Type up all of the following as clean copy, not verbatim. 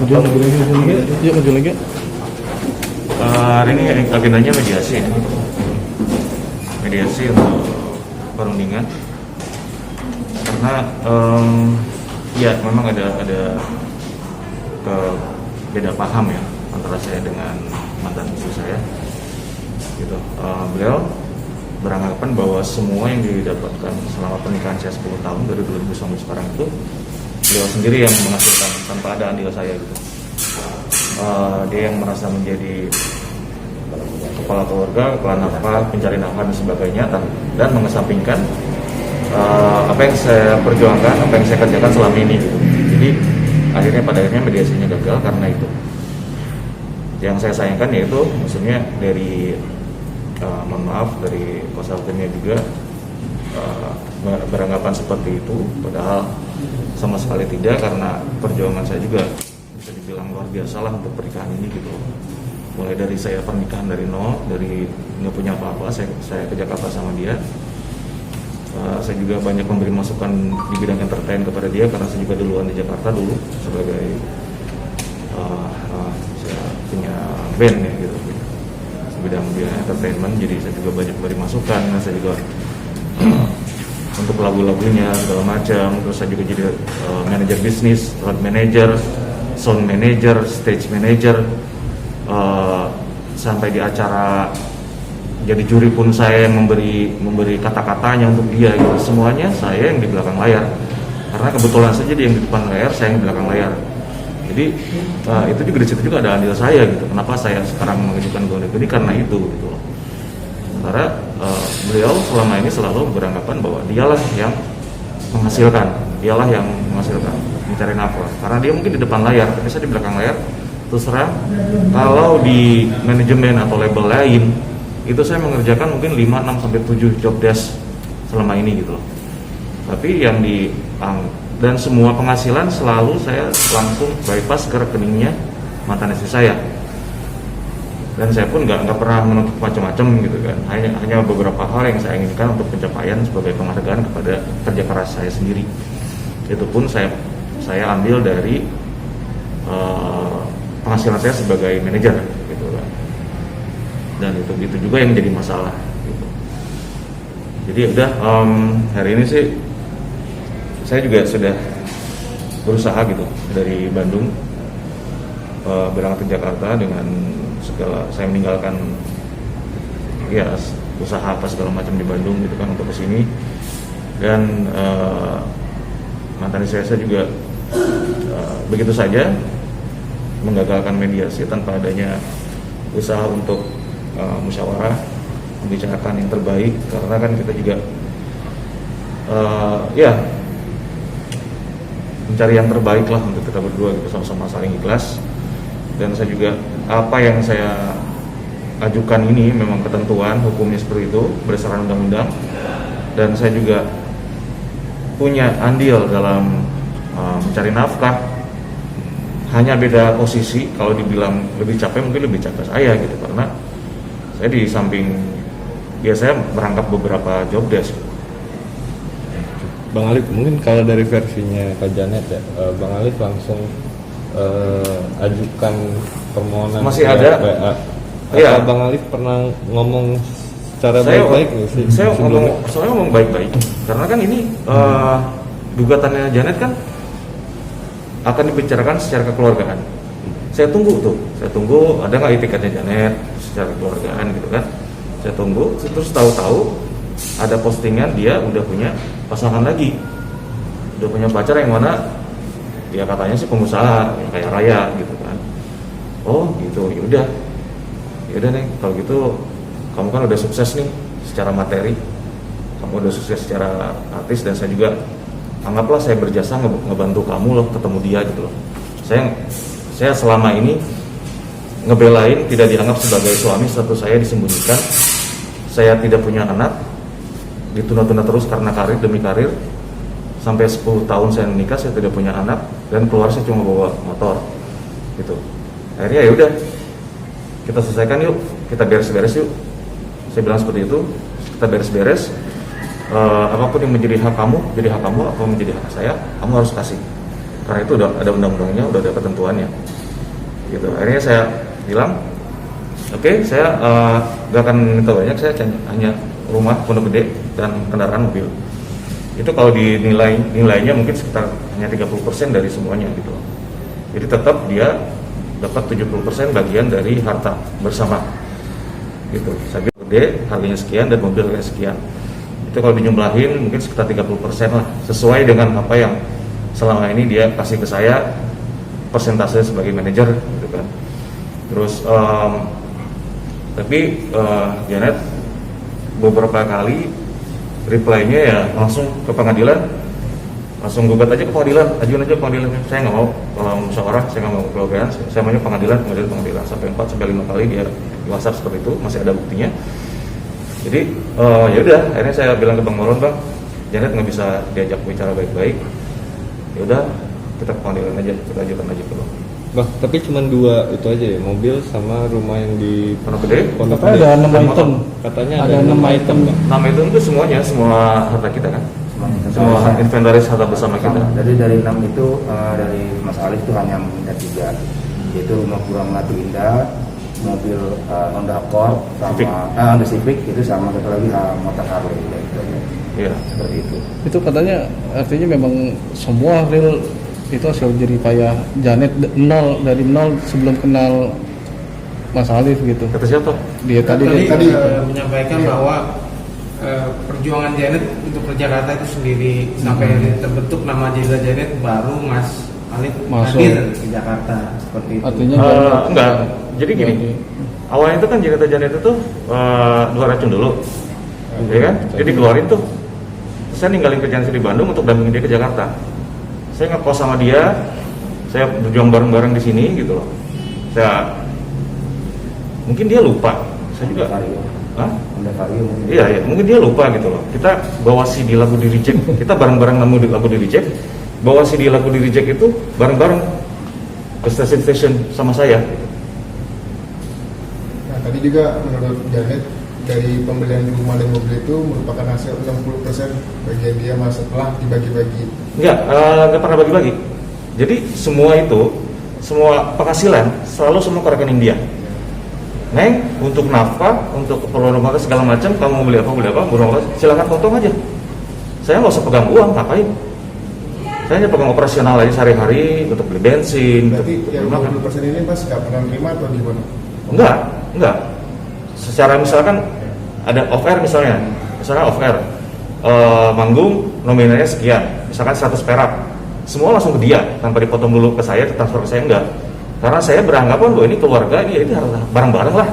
Tujuan lagi. Yuk maju lagi. Hari ini agendanya mediasi ya. Mediasi untuk perundingan. Karena ya memang ada beda paham ya antara saya dengan mantan istri saya. Gitu. Beliau beranggapan bahwa semua yang didapatkan selama pernikahan saya 10 tahun dari 2000 sampai sekarang itu beliau sendiri yang menghasilkan tanpa ada andil saya gitu. Dia yang merasa menjadi kepala keluarga, kepala nafkah, pencari nafkah dan sebagainya, dan mengesampingkan apa yang saya perjuangkan, apa yang saya kerjakan selama ini gitu. Jadi pada akhirnya mediasinya gagal karena itu. Yang saya sayangkan yaitu maksudnya dari mohon maaf dari kuasa hukumnya juga beranggapan seperti itu, padahal sama sekali tidak, karena perjuangan saya juga bisa dibilang luar biasa lah untuk pernikahan ini gitu. Mulai dari saya pernikahan dari nol, dari nggak punya apa-apa, saya ke Jakarta sama dia. Saya juga banyak memberi masukan di bidang entertain kepada dia karena saya juga duluan di Jakarta dulu sebagai saya punya band ya gitu. Bidang entertainment, jadi saya juga banyak beri masukan. Saya juga untuk lagu-lagunya segala macam. Terus saya juga jadi manajer bisnis, road manager, sound manager, stage manager, sampai di acara jadi juri pun saya yang memberi kata-katanya untuk dia gitu. Semuanya saya yang di belakang layar, karena kebetulan saja dia yang di depan layar, saya yang di belakang layar. Jadi itu juga di situ juga ada andil saya gitu. Kenapa saya sekarang mengajukan GoNet ini karena itu gitu loh. Sementara beliau selama ini selalu beranggapan bahwa dialah yang menghasilkan, mencari nafkah. Karena dia mungkin di depan layar, tapi saya di belakang layar. Terus terang, kalau di manajemen atau label lain itu saya mengerjakan mungkin 5, 6 sampai 7 job desk selama ini gitu loh. Tapi yang dan semua penghasilan selalu saya langsung bypass ke rekeningnya mantan istri saya, dan saya pun nggak pernah menuntut macam-macam gitu kan. Hanya beberapa hal yang saya inginkan untuk pencapaian sebagai penghargaan kepada kerja keras saya sendiri. Itu pun saya ambil dari penghasilan saya sebagai manajer gitu kan. Dan itu juga yang jadi masalah gitu. Jadi udah hari ini sih saya juga sudah berusaha gitu dari Bandung berangkat ke Jakarta dengan segala, saya meninggalkan ya usaha apa segala macam di Bandung gitu kan untuk kesini. Dan mantan istri saya juga begitu saja menggagalkan mediasi tanpa adanya usaha untuk musyawarah, membicarakan yang terbaik, karena kan kita juga mencari yang terbaik lah untuk kita berdua gitu, sama-sama saling ikhlas. Dan saya juga apa yang saya ajukan ini memang ketentuan hukumnya seperti itu berdasarkan undang-undang, dan saya juga punya andil dalam mencari nafkah. Hanya beda posisi, kalau dibilang lebih capek mungkin lebih capek saya gitu, karena saya di samping biasanya merangkap beberapa job desk. Bang Alif, mungkin kalau dari versinya Kak Janet ya, Bang Alif langsung ajukan permohonan masih ada WA. Iya. Bang Alif pernah ngomong secara baik-baik sih? Saya ngomong baik-baik, karena kan ini gugatannya Janet kan akan dibicarakan secara kekeluargaan. Saya tunggu ada nggak etiketnya Janet secara kekeluargaan gitu kan. Saya tunggu, terus tahu-tahu ada postingan dia udah punya pasangan lagi, udah punya pacar yang mana ya katanya sih pengusaha yang kaya raya gitu kan. Oh gitu, yaudah nih kalau gitu kamu kan udah sukses nih secara materi, kamu udah sukses secara artis, dan saya juga anggaplah saya berjasa ngebantu kamu loh ketemu dia gitu loh. Saya selama ini ngebelain tidak dianggap sebagai suami, status saya disembunyikan, saya tidak punya anak, ditunda-tunda terus karena karir demi karir. Sampai 10 tahun saya menikah, saya tidak punya anak, dan keluar saya cuma bawa motor gitu. Akhirnya ya udah, kita selesaikan yuk, kita beres-beres yuk. Saya bilang seperti itu, kita beres-beres. Apapun yang menjadi hak kamu, jadi hak kamu. Apa yang menjadi hak saya, kamu harus kasih. karena itu udah ada undang-undangnya, udah ada ketentuannya gitu. Akhirnya saya bilang oke, saya gak akan minta banyak, saya hanya rumah Pondok Gede dan kendaraan mobil. Itu kalau nilainya mungkin sekitar hanya 30% dari semuanya gitu. Jadi tetap dia dapat 70% bagian dari harta bersama gitu. Saya bilang gede harganya sekian dan mobil harganya sekian. Itu kalau dijumlahin mungkin sekitar 30% lah, sesuai dengan apa yang selama ini dia kasih ke saya persentase sebagai manajer gitu kan. Terus tapi Janet beberapa kali reply-nya ya langsung ke pengadilan, langsung gugat aja ke pengadilan, ajuin aja ke pengadilan. Saya nggak mau musyawarah, saya nggak mau keluargaan, saya maunya pengadilan sampai 4 sampai 5 kali dia di WhatsApp seperti itu, masih ada buktinya. Jadi ya udah, akhirnya saya bilang ke Bang Moron, Bang, Janet nggak bisa diajak bicara baik-baik, ya udah kita ke pengadilan aja, kita ajukan aja ke Bang. Bang, tapi cuma 2 itu aja ya, mobil sama rumah yang di Pondok Gede. Pondok Katanya Gede. ada 6 item. Katanya Ada 6 item, Bang. 6 itu semuanya, semua harta kita kan, semua inventaris harta bersama kita. Jadi dari 6 itu dari Mas Alif itu hanya meminta 3, yaitu rumah Pura Melati Indah, mobil Honda Accord Civic. sama Honda Civic itu, sama satu lagi motor Harley gitu. Iya. Seperti itu. Itu katanya artinya memang semua real itu hasil jerih payah Janet dari nol sebelum kenal Mas Alif gitu. Kata siapa? Dia tadi menyampaikan bahwa perjuangan Janet untuk ke Jakarta itu sendiri sampai terbentuk nama Janet, baru Mas Alif Masuk. hadir ke Jakarta seperti itu. artinya Enggak. Jadi gini, awalnya itu kan Janet itu 2 racun dulu, ya kan? Jadi keluarin tuh. Saya ninggalin kerjaan saya di Bandung untuk dampingin dia ke Jakarta. Saya ngekos sama dia, saya berjuang bareng-bareng di sini gitu loh. Mungkin dia lupa, saya juga. Vario. Hah? Honda Vario mungkin. Iya, mungkin dia lupa gitu loh. Kita bawa CD lagu di reject, kita bareng-bareng nemu lagu di reject, bawa CD lagu di reject itu bareng-bareng ke stasiun sama saya. Nah, tadi juga menurut Janet, dari pembelian rumah dan mobil itu merupakan hasil 60% bagian dia setelah dibagi-bagi. Nggak pernah bagi-bagi. Jadi semua penghasilan selalu semua ke rekening dia. Neng, untuk nafkah, untuk keperluan rumah segala macam, kamu mau beli apa, silakan potong aja. Saya nggak usah pegang uang, ngapain? Saya hanya pegang operasional aja sehari-hari untuk beli bensin, untuk Berarti yang beli makan. 20% ini Mas nggak pernah terima atau gimana? Enggak. Secara misalkan ada off air misalnya off air manggung nominalnya sekian, misalkan 100 perak, semua langsung ke dia tanpa dipotong dulu ke saya, transfer ke saya enggak, karena saya beranggapan bahwa ini keluarga, ini harus bareng-bareng lah,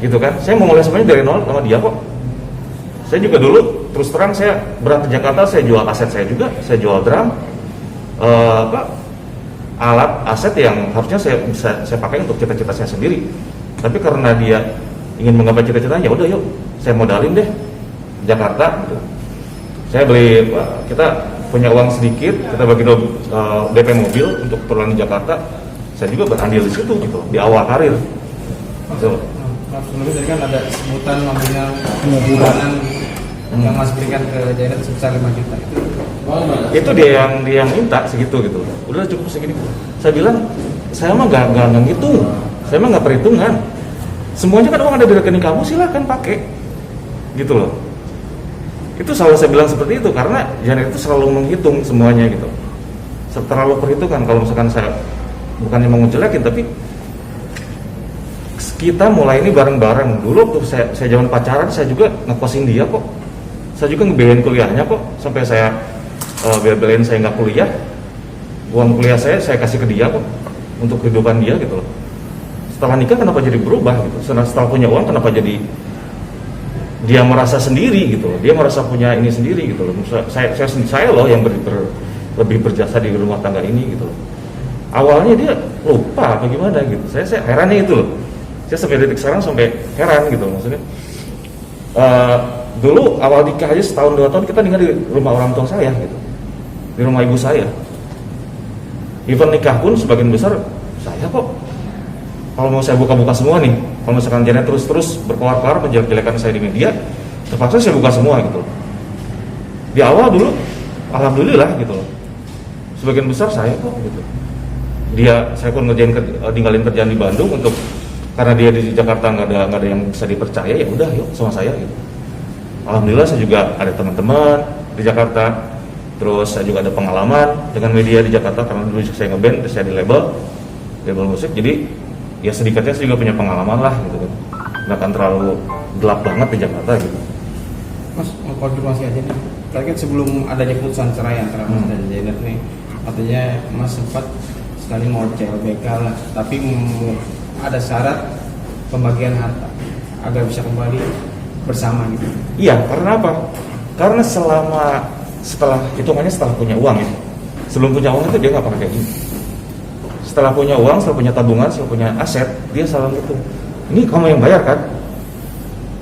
gitu kan. Saya mau mulai semuanya dari nol sama dia kok. Saya juga dulu terus terang saya berangkat ke Jakarta, saya jual aset saya juga, saya jual drum, alat aset yang harusnya saya pakai untuk cita-cita saya sendiri, tapi karena dia ingin menggapai cita-citanya, ya udah yuk saya modalin deh Jakarta gitu. Saya beli, kita punya uang sedikit, kita bagi DP mobil untuk keperluan di Jakarta. Saya juga berandil di situ gitu di awal karir gitu. Mas Nurul tadi kan ada sebutan nominal bulanan yang Mas berikan ke Janet sebesar 5 juta Itu dia yang minta segitu gitu. Udah cukup segini. Saya bilang saya mah nggak ngitung, saya mah nggak perhitungan. Semuanya kan uang ada di rekening kamu, silahkan pakai gitu loh. Itu selalu saya bilang seperti itu, karena Janet itu selalu menghitung semuanya gitu, terlalu perhitungan. Kalau misalkan saya bukannya mau ngejelekin, tapi kita mulai ini bareng-bareng. Dulu tuh saya zaman pacaran, saya juga ngekosin dia kok, saya juga ngebiayain kuliahnya kok, sampai saya bela-belain saya nggak kuliah, uang kuliah saya kasih ke dia kok untuk kehidupan dia gitu loh. Setelah nikah kenapa jadi berubah gitu? Setelah punya uang kenapa jadi dia merasa sendiri gitu loh? Dia merasa punya ini sendiri gitu loh. Saya loh yang lebih berjasa di rumah tangga ini gitu loh. Awalnya dia lupa apa gimana gitu. Saya herannya itu loh. Saya sampai detik sekarang sampai heran gitu maksudnya. Dulu awal nikah aja setahun 2 tahun kita tinggal di rumah orang tua saya gitu, di rumah ibu saya. Even nikah pun sebagian besar saya kok. Kalau mau saya buka-buka semua nih, kalau misalkan Janet terus berkeluar-keluar menjelek-jelekan saya di media, terpaksa saya buka semua gitu. Di awal dulu, alhamdulillah gitu loh. sebagian besar saya kok gitu. Saya pun ninggalin kerjaan di Bandung untuk karena dia di Jakarta nggak ada yang bisa dipercaya, ya udah yuk sama saya gitu. Alhamdulillah saya juga ada teman-teman di Jakarta, terus saya juga ada pengalaman dengan media di Jakarta karena dulu saya ngeband, terus saya di label musik, jadi ya sedikitnya saya juga punya pengalaman lah gitu kan. Nggak akan terlalu gelap banget di Jakarta gitu. Mas, mau konfirmasi aja nih. Tadi kan sebelum adanya putusan cerai antara Mas dan Janet nih, katanya Mas sempat sekali mau CLBK lah, tapi ada syarat pembagian harta agar bisa kembali bersama gitu. Iya, karena apa? Karena setelah punya uang ya. Sebelum punya uang itu dia nggak pernah kayak gini. Setelah punya uang, setelah punya tabungan, setelah punya aset, dia selalu gitu. Ini kamu yang bayar kan?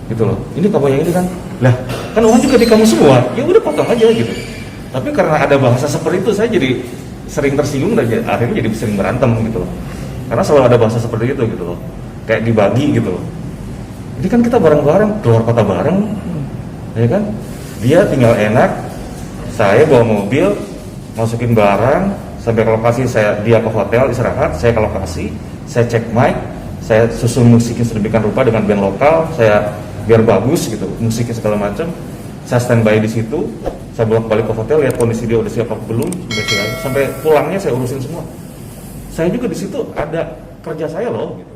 Gitu loh. Ini kamu yang ini kan? Lah, kan uang juga di kamu semua. Ya udah potong aja gitu. Tapi karena ada bahasa seperti itu, saya jadi sering tersinggung dan akhirnya jadi sering berantem gitu loh. Karena selalu ada bahasa seperti itu gitu loh. Kayak dibagi gitu loh. Ini kan kita bareng-bareng keluar kota bareng, ya kan? Dia tinggal enak, saya bawa mobil, masukin barang sampai ke lokasi, dia ke hotel istirahat, saya ke lokasi, saya cek mic, saya susun musiknya sedemikian rupa dengan band lokal, saya biar bagus gitu, musiknya segala macam, saya standby di situ, saya bolak-balik ke hotel, lihat kondisi dia udah siap apa belum, sampai pulangnya saya urusin semua. Saya juga di situ ada kerja saya loh. Gitu.